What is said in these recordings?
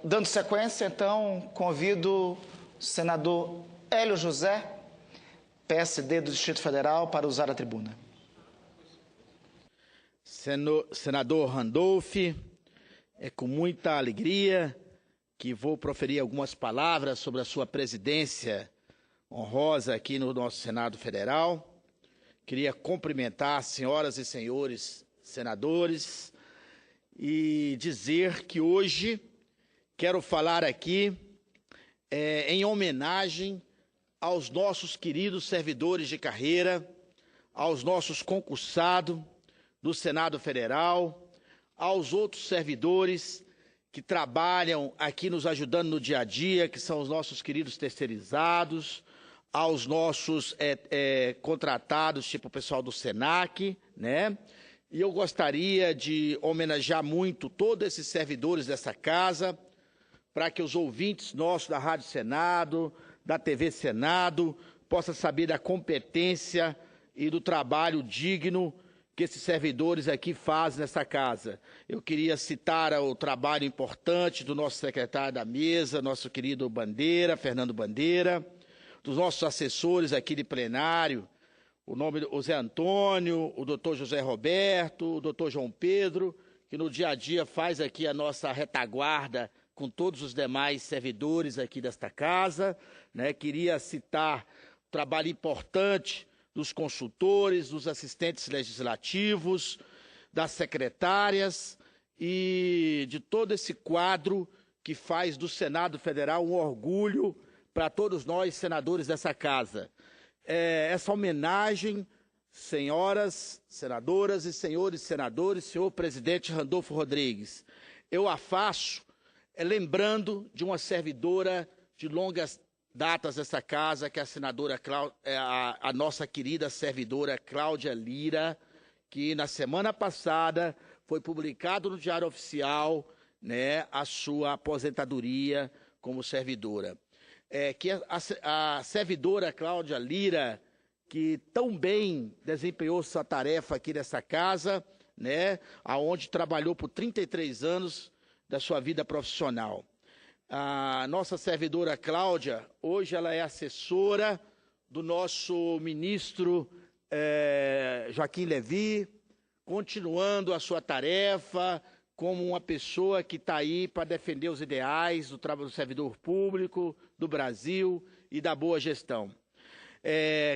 Dando sequência, então, convido o senador Hélio José, PSD do Distrito Federal, para usar a tribuna. Senador Randolph, é com muita alegria que vou proferir algumas palavras sobre a sua presidência honrosa aqui no nosso Senado Federal. Queria cumprimentar as senhoras e senhores senadores e dizer que hoje quero falar aqui em homenagem aos nossos queridos servidores de carreira, aos nossos concursados do Senado Federal, aos outros servidores que trabalham aqui nos ajudando no dia a dia, que são os nossos queridos terceirizados, aos nossos contratados, tipo o pessoal do SENAC, né? E eu gostaria de homenagear muito todos esses servidores dessa casa, para que os ouvintes nossos da Rádio Senado, da TV Senado, possam saber da competência e do trabalho digno que esses servidores aqui fazem nessa casa. Eu queria citar o trabalho importante do nosso secretário da mesa, nosso querido Bandeira, Fernando Bandeira, dos nossos assessores aqui de plenário, o Zé Antônio, o doutor José Roberto, o doutor João Pedro, que no dia a dia faz aqui a nossa retaguarda com todos os demais servidores aqui desta casa, né? Queria citar o trabalho importante dos consultores, dos assistentes legislativos, das secretárias e de todo esse quadro que faz do Senado Federal um orgulho para todos nós, senadores dessa casa. Essa homenagem, senhoras senadoras e senhores senadores, senhor presidente Randolfo Rodrigues, eu a faço lembrando de uma servidora de longas datas dessa casa, que é a senadora, a nossa querida servidora Cláudia Lira, que na semana passada foi publicado no Diário Oficial, né, a sua aposentadoria como servidora. Que a servidora Cláudia Lira, que tão bem desempenhou sua tarefa aqui nessa casa, né, aonde trabalhou por 33 anos da sua vida profissional. A nossa servidora Cláudia, hoje ela é assessora do nosso ministro Joaquim Levy, continuando a sua tarefa como uma pessoa que está aí para defender os ideais do trabalho do servidor público, do Brasil e da boa gestão.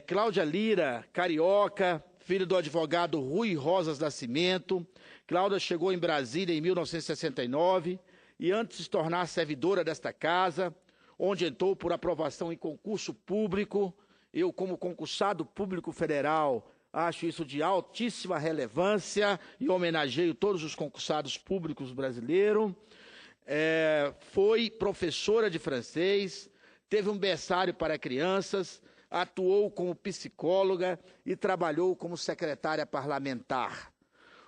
Cláudia Lira, carioca, filho do advogado Rui Rosas Nascimento. Cláudia chegou em Brasília em 1969 e antes de se tornar servidora desta casa, onde entrou por aprovação em concurso público, eu como concursado público federal acho isso de altíssima relevância e homenageio todos os concursados públicos brasileiros. Foi professora de francês, teve um berçário para crianças, atuou como psicóloga e trabalhou como secretária parlamentar.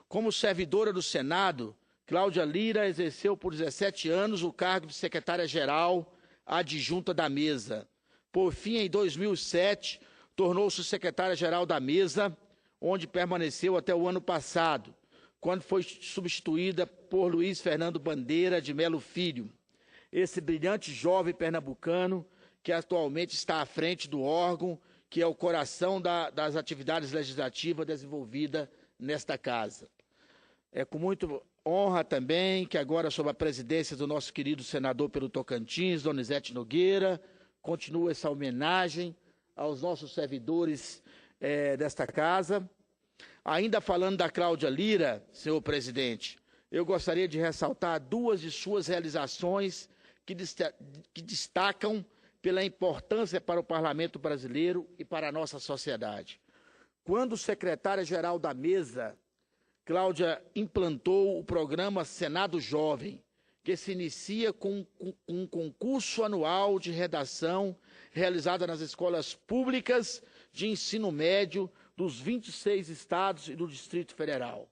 Como servidora do Senado, Cláudia Lira exerceu por 17 anos o cargo de secretária-geral adjunta da mesa. Por fim, em 2007, tornou-se secretária-geral da mesa, onde permaneceu até o ano passado, quando foi substituída por Luiz Fernando Bandeira de Melo Filho, esse brilhante jovem pernambucano que atualmente está à frente do órgão, que é o coração das atividades legislativas desenvolvidas nesta casa. É com muita honra também que agora, sob a presidência do nosso querido senador pelo Tocantins, Donizete Nogueira, continua essa homenagem aos nossos servidores desta casa. Ainda falando da Cláudia Lira, senhor presidente, eu gostaria de ressaltar duas de suas realizações que destacam pela importância para o Parlamento brasileiro e para a nossa sociedade. Quando secretária-geral da mesa, Cláudia implantou o programa Senado Jovem, que se inicia com um concurso anual de redação realizado nas escolas públicas de ensino médio dos 26 estados e do Distrito Federal.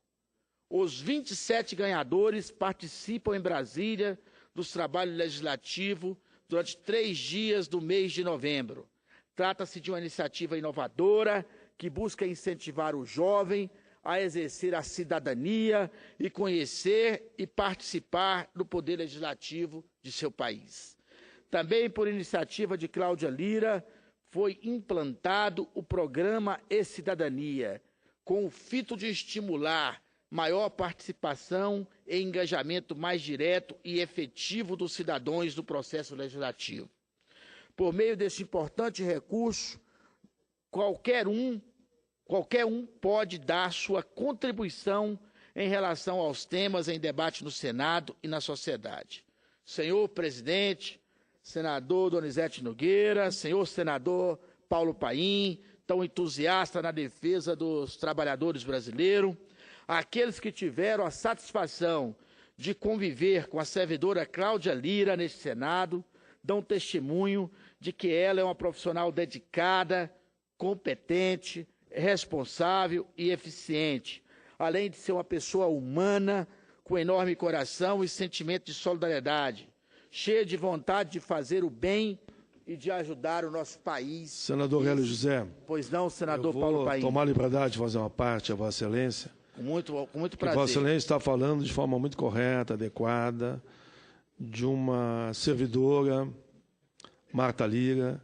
Os 27 ganhadores participam em Brasília dos trabalhos legislativos durante 3 dias do mês de novembro. Trata-se de uma iniciativa inovadora que busca incentivar o jovem a exercer a cidadania e conhecer e participar do poder legislativo de seu país. Também por iniciativa de Cláudia Lira, foi implantado o programa E-Cidadania, com o fito de estimular maior participação e engajamento mais direto e efetivo dos cidadãos no processo legislativo. Por meio desse importante recurso, qualquer um pode dar sua contribuição em relação aos temas em debate no Senado e na sociedade. Senhor presidente, senador Donizete Nogueira, senhor senador Paulo Paim, tão entusiasta na defesa dos trabalhadores brasileiros, aqueles que tiveram a satisfação de conviver com a servidora Cláudia Lira neste Senado, dão testemunho de que ela é uma profissional dedicada, competente, responsável e eficiente, além de ser uma pessoa humana, com enorme coração e sentimento de solidariedade, cheia de vontade de fazer o bem e de ajudar o nosso país. Senador Hélio José. Pois não, senador Paulo Paim. Tomar a liberdade de fazer uma parte a Vossa Excelência. Com muito prazer. Que Vossa Excelência está falando de forma muito correta, adequada, de uma servidora, Marta Lira,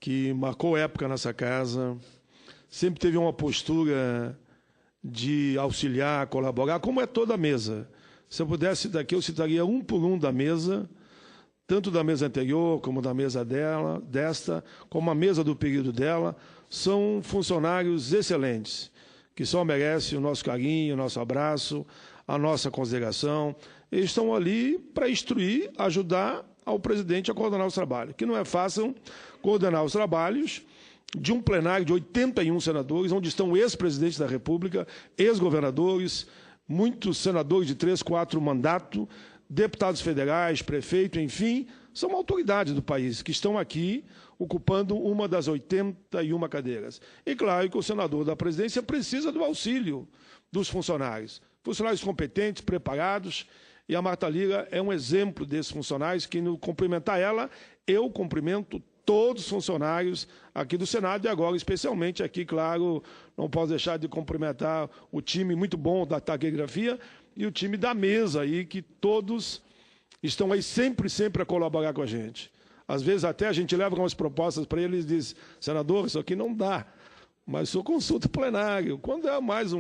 que marcou época nessa casa, sempre teve uma postura de auxiliar, colaborar, como é toda a mesa. Se eu pudesse daqui, eu citaria um por um da mesa, tanto da mesa anterior, como da mesa desta, como a mesa do período dela, são funcionários excelentes, que só merecem o nosso carinho, o nosso abraço, a nossa consideração. Eles estão ali para instruir, ajudar ao presidente a coordenar os trabalhos, que não é fácil coordenar os trabalhos de um plenário de 81 senadores, onde estão ex-presidentes da República, ex-governadores, muitos senadores de 3, 4 mandatos, deputados federais, prefeito, enfim, são autoridades do país que estão aqui ocupando uma das 81 cadeiras. E claro que o senador da presidência precisa do auxílio dos funcionários competentes, preparados, e a Marta Lira é um exemplo desses funcionários que, no cumprimentar ela, eu cumprimento todos os funcionários aqui do Senado e agora, especialmente aqui, claro, não posso deixar de cumprimentar o time muito bom da taquigrafia e o time da mesa aí, que todos estão aí sempre a colaborar com a gente. Às vezes até a gente leva algumas propostas para eles e diz, senador, isso aqui não dá, mas só consulta o plenário. Quando é mais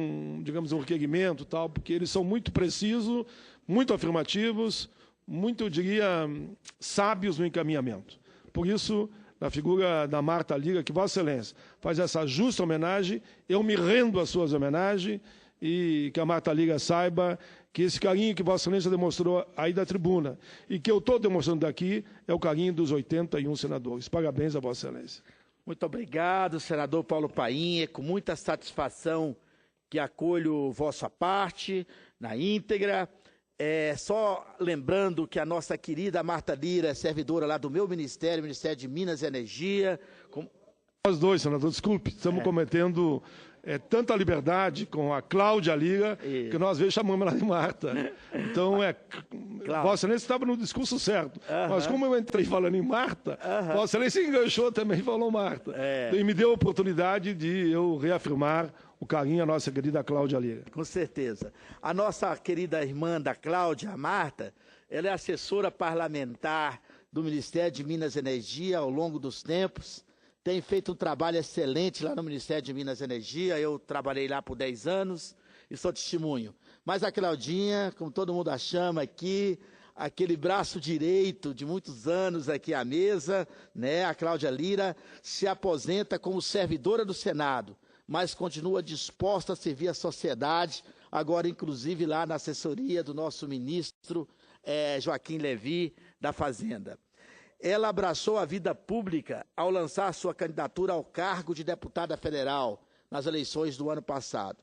digamos, um requerimento, tal, porque eles são muito precisos, muito afirmativos, muito, eu diria, sábios no encaminhamento. Por isso, na figura da Marta Lira, que Vossa Excelência faz essa justa homenagem, eu me rendo às suas homenagens e que a Marta Lira saiba que esse carinho que Vossa Excelência demonstrou aí da tribuna e que eu estou demonstrando daqui é o carinho dos 81 senadores. Parabéns a Vossa Excelência. Muito obrigado, senador Paulo Paim. É com muita satisfação que acolho vossa parte na íntegra. Só lembrando que a nossa querida Marta Lira é servidora lá do meu ministério, Ministério de Minas e Energia. Nós dois, senador, desculpe, estamos cometendo tanta liberdade com a Cláudia Lira, que nós às vezes chamamos ela de Marta. Então, Vossa Excelência estava no discurso certo. Mas como eu entrei falando em Marta, Vossa Excelência enganchou também e falou Marta. E me deu a oportunidade de eu reafirmar o carinho à nossa querida Cláudia Lira. Com certeza. A nossa querida irmã da Cláudia, a Marta, ela é assessora parlamentar do Ministério de Minas e Energia ao longo dos tempos. Tem feito um trabalho excelente lá no Ministério de Minas e Energia. Eu trabalhei lá por 10 anos e sou testemunho. Mas a Claudinha, como todo mundo a chama aqui, aquele braço direito de muitos anos aqui à mesa, né? A Cláudia Lira se aposenta como servidora do Senado, mas continua disposta a servir a sociedade, agora inclusive lá na assessoria do nosso ministro Joaquim Levy, da Fazenda. Ela abraçou a vida pública ao lançar sua candidatura ao cargo de deputada federal nas eleições do ano passado.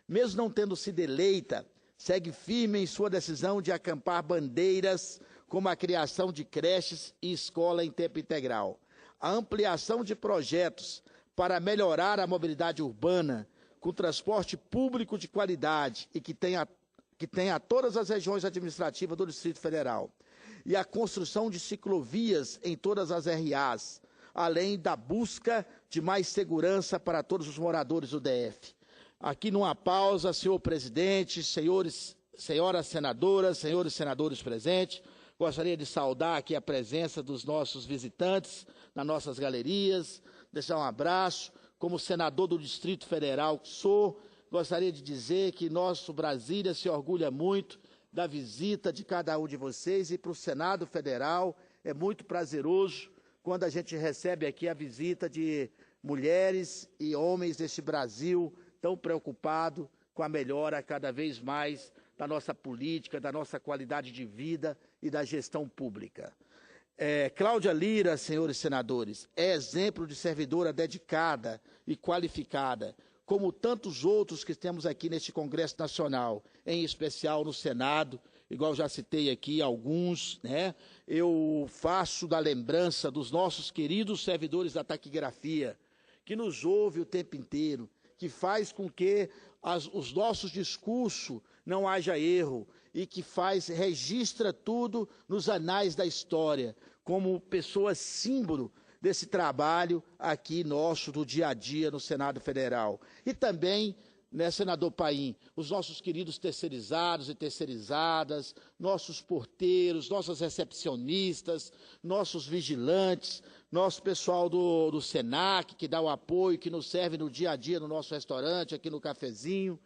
Mesmo não tendo sido eleita, segue firme em sua decisão de acampar bandeiras como a criação de creches e escola em tempo integral, a ampliação de projetos para melhorar a mobilidade urbana com transporte público de qualidade e que tenha todas as regiões administrativas do Distrito Federal, e a construção de ciclovias em todas as RAs, além da busca de mais segurança para todos os moradores do DF. Aqui numa pausa, senhor presidente, senhoras senadoras, senhores senadores presentes, gostaria de saudar aqui a presença dos nossos visitantes nas nossas galerias, deixar um abraço. Como senador do Distrito Federal que sou, gostaria de dizer que nosso Brasília se orgulha muito da visita de cada um de vocês, e para o Senado Federal é muito prazeroso quando a gente recebe aqui a visita de mulheres e homens deste Brasil tão preocupado com a melhora cada vez mais da nossa política, da nossa qualidade de vida e da gestão pública. Cláudia Lira, senhores senadores, é exemplo de servidora dedicada e qualificada, como tantos outros que temos aqui neste Congresso Nacional, em especial no Senado, igual já citei aqui alguns, né? Eu faço da lembrança dos nossos queridos servidores da taquigrafia, que nos ouve o tempo inteiro, que faz com que os nossos discursos não haja erro e que registra tudo nos anais da história, como pessoas símbolo desse trabalho aqui nosso do dia a dia no Senado Federal. E também, né, senador Paim, os nossos queridos terceirizados e terceirizadas, nossos porteiros, nossas recepcionistas, nossos vigilantes, nosso pessoal do SENAC, que dá o apoio, que nos serve no dia a dia no nosso restaurante, aqui no cafezinho,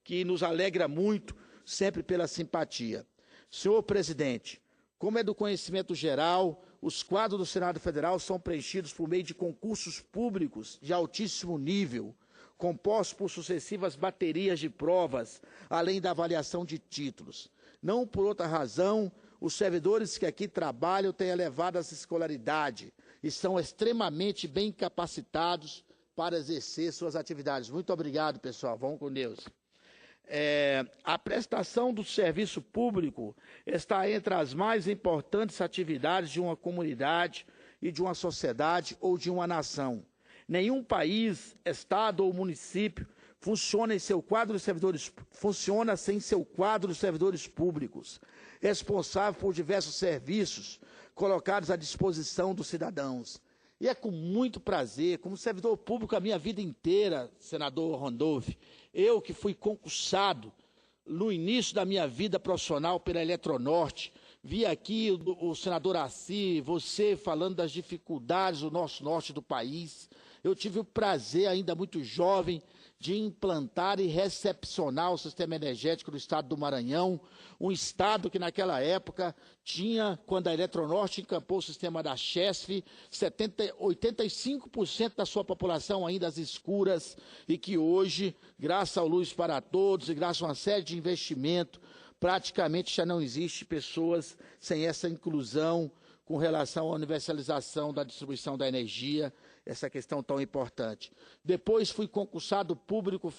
que nos alegra muito, sempre pela simpatia. Senhor presidente, como é do conhecimento geral, os quadros do Senado Federal são preenchidos por meio de concursos públicos de altíssimo nível, compostos por sucessivas baterias de provas, além da avaliação de títulos. Não por outra razão, os servidores que aqui trabalham têm elevada escolaridade e são extremamente bem capacitados para exercer suas atividades. Muito obrigado, pessoal. Vamos com Deus. A prestação do serviço público está entre as mais importantes atividades de uma comunidade e de uma sociedade ou de uma nação. Nenhum país, estado ou município funciona sem seu quadro de servidores públicos, responsável por diversos serviços colocados à disposição dos cidadãos. E é com muito prazer, como servidor público a minha vida inteira, senador Randolph, eu que fui concursado no início da minha vida profissional pela Eletronorte, vi aqui o senador Assi, você falando das dificuldades do nosso norte do país. Eu tive o prazer, ainda muito jovem, de implantar e recepcionar o sistema energético do estado do Maranhão, um estado que naquela época tinha, quando a Eletronorte encampou o sistema da Chesf, 85% da sua população ainda às escuras, e que hoje, graças ao Luz para Todos e graças a uma série de investimentos, praticamente já não existe pessoas sem essa inclusão com relação à universalização da distribuição da energia, essa questão tão importante. Depois fui concursado público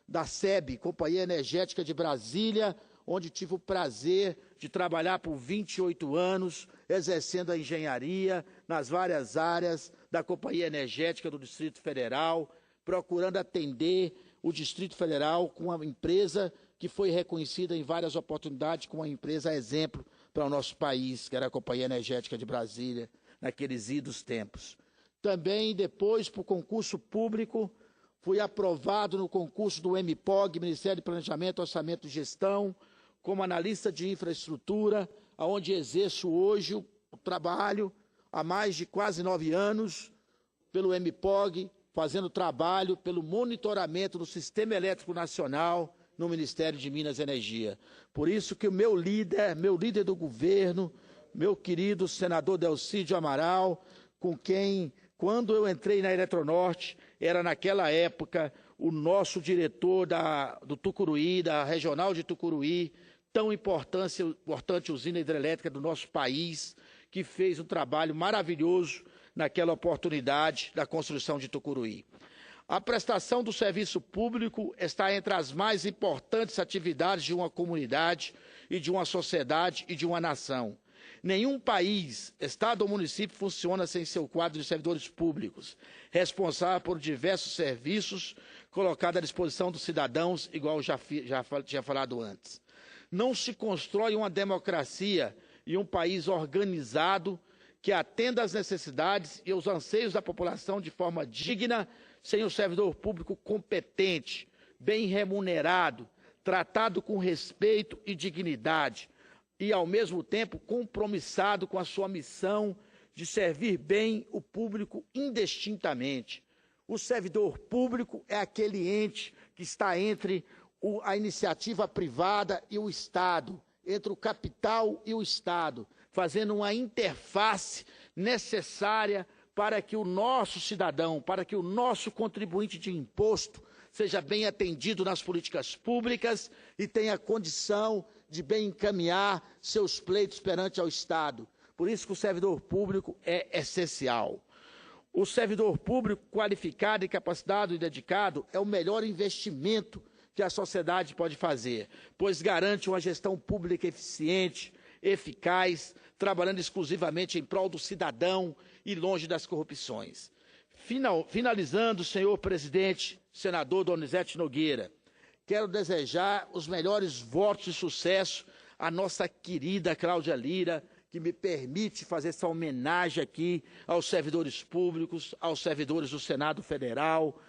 da SEB, Companhia Energética de Brasília, onde tive o prazer de trabalhar por 28 anos, exercendo a engenharia nas várias áreas da Companhia Energética do Distrito Federal, procurando atender o Distrito Federal com uma empresa que foi reconhecida em várias oportunidades como uma empresa exemplo para o nosso país, que era a Companhia Energética de Brasília, naqueles idos tempos. Também, depois, por concurso público, fui aprovado no concurso do MPOG, Ministério de Planejamento, Orçamento e Gestão, como analista de infraestrutura, onde exerço hoje o trabalho há mais de quase 9 anos, pelo MPOG, fazendo trabalho pelo monitoramento do Sistema Elétrico Nacional no Ministério de Minas e Energia. Por isso que o meu líder do governo, meu querido senador Delcídio Amaral, com quem, quando eu entrei na Eletronorte, era naquela época o nosso diretor do Tucuruí, da Regional de Tucuruí, tão importante usina hidrelétrica do nosso país, que fez um trabalho maravilhoso naquela oportunidade da construção de Tucuruí. A prestação do serviço público está entre as mais importantes atividades de uma comunidade e de uma sociedade e de uma nação. Nenhum país, estado ou município funciona sem seu quadro de servidores públicos, responsável por diversos serviços colocados à disposição dos cidadãos, igual já tinha falado antes. Não se constrói uma democracia e um país organizado que atenda às necessidades e aos anseios da população de forma digna, sem um servidor público competente, bem remunerado, tratado com respeito e dignidade e, ao mesmo tempo, compromissado com a sua missão de servir bem o público indistintamente. O servidor público é aquele ente que está entre a iniciativa privada e o Estado, entre o capital e o Estado, fazendo uma interface necessária para que o nosso cidadão, para que o nosso contribuinte de imposto seja bem atendido nas políticas públicas e tenha condição de bem encaminhar seus pleitos perante ao Estado. Por isso que o servidor público é essencial. O servidor público qualificado e capacitado e dedicado é o melhor investimento que a sociedade pode fazer, pois garante uma gestão pública eficiente, eficaz, trabalhando exclusivamente em prol do cidadão e longe das corrupções. Finalizando, senhor presidente, senador Donizete Nogueira, quero desejar os melhores votos de sucesso à nossa querida Cláudia Lira, que me permite fazer essa homenagem aqui aos servidores públicos, aos servidores do Senado Federal,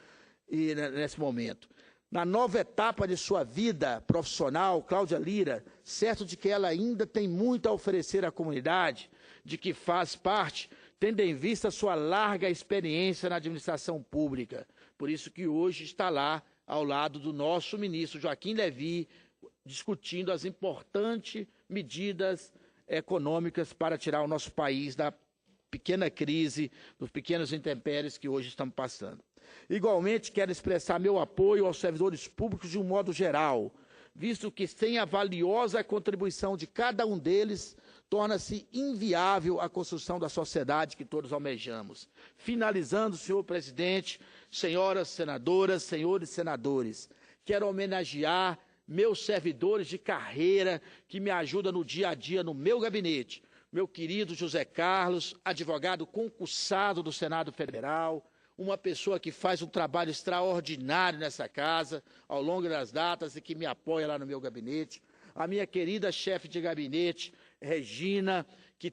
e nesse momento. Na nova etapa de sua vida profissional, Cláudia Lira, certo de que ela ainda tem muito a oferecer à comunidade, de que faz parte, tendo em vista sua larga experiência na administração pública. Por isso que hoje está lá, ao lado do nosso ministro Joaquim Levy, discutindo as importantes medidas econômicas para tirar o nosso país da pequena crise, dos pequenos intempéries que hoje estamos passando. Igualmente, quero expressar meu apoio aos servidores públicos de um modo geral, visto que sem a valiosa contribuição de cada um deles, torna-se inviável a construção da sociedade que todos almejamos. Finalizando, senhor presidente, senhoras senadoras, senhores senadores, quero homenagear meus servidores de carreira que me ajudam no dia a dia no meu gabinete. Meu querido José Carlos, advogado concursado do Senado Federal, uma pessoa que faz um trabalho extraordinário nessa casa, ao longo das datas e que me apoia lá no meu gabinete. A minha querida chefe de gabinete, Regina, que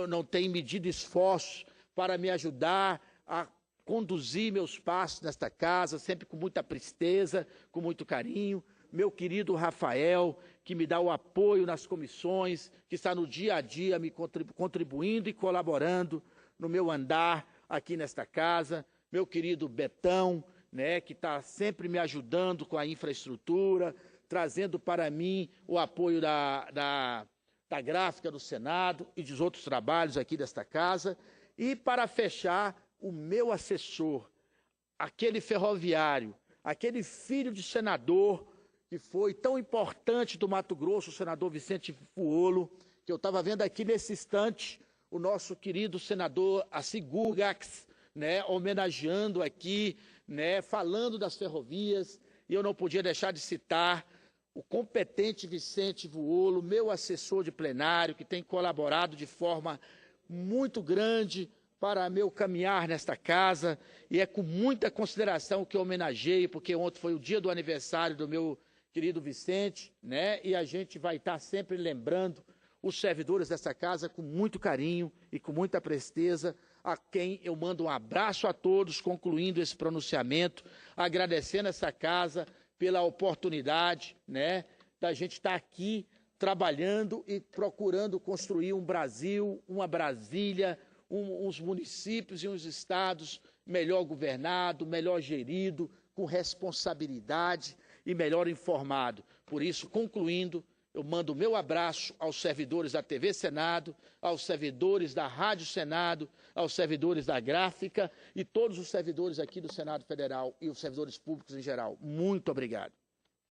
não tem medido esforços para me ajudar a conduzir meus passos nesta casa, sempre com muita presteza, com muito carinho. Meu querido Rafael, que me dá o apoio nas comissões, que está no dia a dia me contribuindo e colaborando no meu andar aqui nesta casa. Meu querido Betão, né, que está sempre me ajudando com a infraestrutura, trazendo para mim o apoio da gráfica do Senado e dos outros trabalhos aqui desta casa. E para fechar, o meu assessor, aquele ferroviário, aquele filho de senador que foi tão importante do Mato Grosso, o senador Vicente Fuolo, que eu estava vendo aqui nesse instante, o nosso querido senador Assi Gurgax, né, homenageando aqui, né, falando das ferrovias, e eu não podia deixar de citar o competente Vicente Fuolo, meu assessor de plenário, que tem colaborado de forma muito grande para meu caminhar nesta casa, e é com muita consideração que eu homenageio, porque ontem foi o dia do aniversário do meu querido Vicente, né? E a gente vai estar sempre lembrando os servidores dessa casa com muito carinho e com muita presteza, a quem eu mando um abraço a todos, concluindo esse pronunciamento, agradecendo essa casa pela oportunidade, né, da gente estar aqui trabalhando e procurando construir um Brasil, uma Brasília, uns municípios e uns estados melhor governado, melhor gerido, com responsabilidade e melhor informado. Por isso, concluindo, eu mando o meu abraço aos servidores da TV Senado, aos servidores da Rádio Senado, aos servidores da Gráfica e todos os servidores aqui do Senado Federal e os servidores públicos em geral. Muito obrigado.